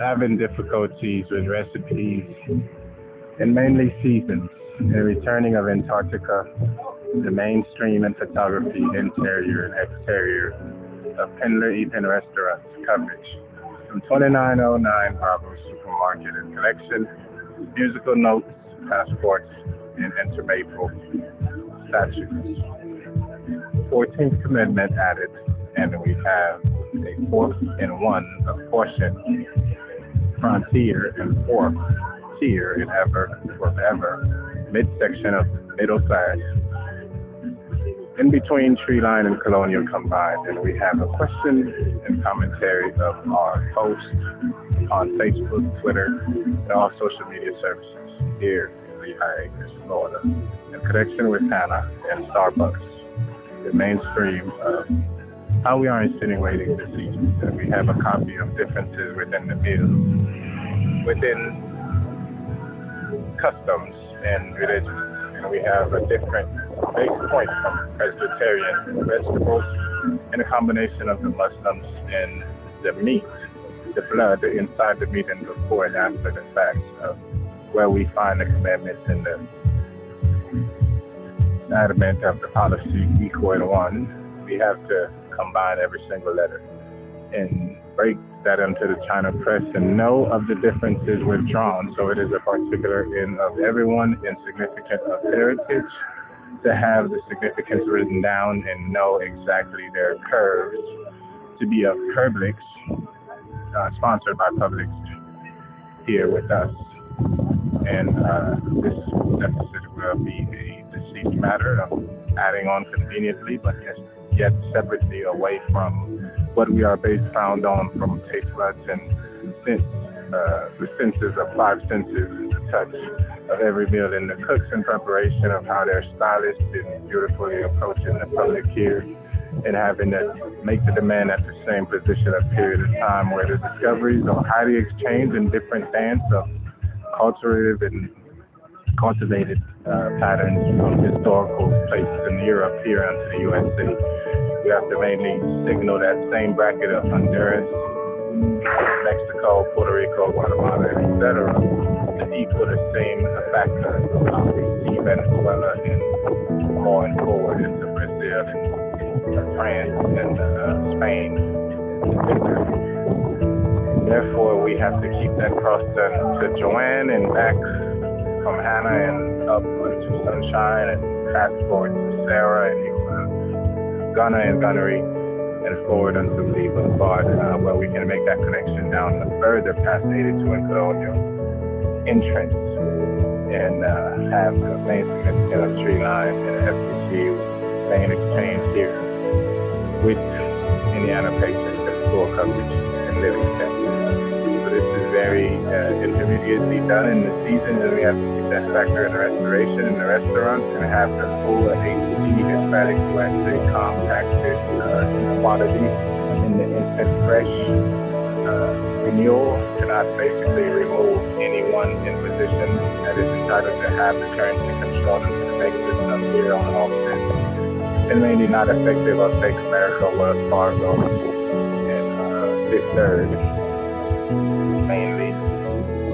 having difficulties with recipes and mainly seasons. The returning of Antarctica, the mainstream in photography, interior and exterior of Pendler Eaton Restaurants coverage from 2909 Bravo Supermarket and Collection, musical notes, passports, and intermaple statutes. 14th Commitment added, and we have a fourth and one apportion, frontier and fourth tier in ever, forever, midsection of middle class, in between tree line and colonial combined. And we have a question and commentary of our post on Facebook, Twitter, and all social media services here in Lehigh Acres, Florida, in connection with Hannah and Starbucks, the mainstream of how we are insinuating the seasons. And we have a copy of differences within the meals, within customs and religion. And we have a different base point from Presbyterian vegetables and a combination of the Muslims and the meat, the blood inside the meat, and before and after the facts of where we find the commandments in the adamant of the policy equal in one. We have to combine every single letter and break that into the China press and know of the differences withdrawn. So it is a particular in of everyone and significant of heritage to have the significance written down and know exactly their curves to be of Publix, sponsored by Publix here with us. And this deficit will be a deceased matter of adding on conveniently, but yet separately away from what we are based found on from taste buds and sense, the senses of five senses, the touch of every meal, and the cooks in preparation of how they're stylish and beautifully approaching the public here and having to make the demand at the same position of period of time where the discoveries are highly exchanged in different dance of culturative and cultivated patterns from historical places in Europe here onto the USA. We have to mainly signal that same bracket of Honduras, Mexico, Puerto Rico, Guatemala, etc. to equal the same factor of Venezuela and going forward into Brazil and France and Spain. Therefore, we have to keep that cross done to Joanne and back from Hannah and up to Sunshine and fast forward to Sarah and Gunner and Gunnery and forward unto Lee Boulevard, where we can make that connection down further past 82 and Colonial entrance and have the main significant of tree line and FTC main exchange here with Indiana Patriots at full coverage in Livingston. So this is very intermediately done in the season, and we have to keep that factor in the restoration in the restaurants and have the full HD Hispanic USA compacted quality in the instant fresh renewal to not basically remove anyone in position that is entitled to have the currency control into the bank system here on Austin, and mainly not effective of Bank America, Wells Fargo, and Fifth Third, mainly,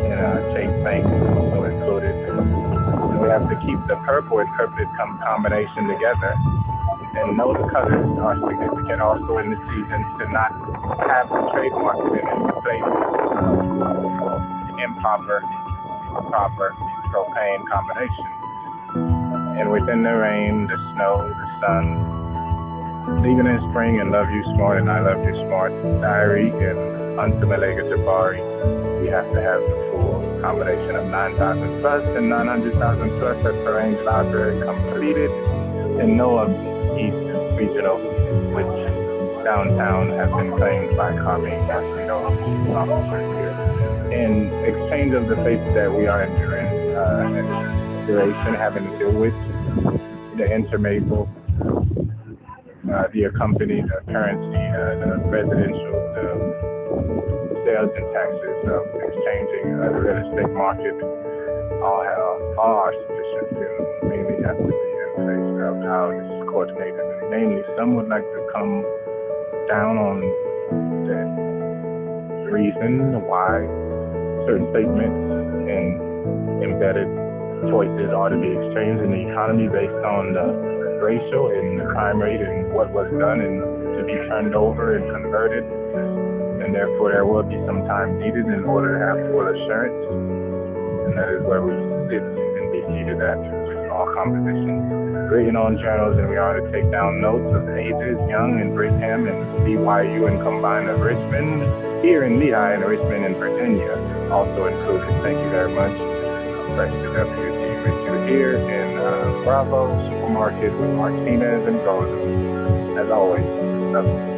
and Chase Bank also included. And we have to keep the purple and purple combination together and know the colors are significant also in the season to not have the trade market in any place improper, proper propane combination. And within the rain, the snow, the sun, leaving in spring and Love You Smart and I Love You Smart, Diary and Untumalega Jabari, we have to have the full combination of 9,000 plus and 900,000 plus at Per Range Library completed and NOAA East Regional, which downtown has been claimed by Carmine Mosquito officers here. In exchange of the faith that we are enduring, duration having to do with the intermaple, the accompanied currency, the residential, the sales and taxes of exchanging the real estate market, all are sufficient and mainly have to be in place of how this is coordinated. And namely, some would like to come down on the reason why certain statements and embedded choices ought to be exchanged in the economy based on the racial and the crime rate and what was done and to be turned over and converted. And therefore there will be some time needed in order to have full assurance. And that is where we sit and be seated at all compositions. Written on journals, and we are to take down notes of ages, Young and Brigham and BYU and Combine of Richmond, here in Lehigh and Richmond and Virginia, also included. Thank you very much. Fresh to WT with you here in Bravo Supermarket with Martinez and Goza. As always, love you.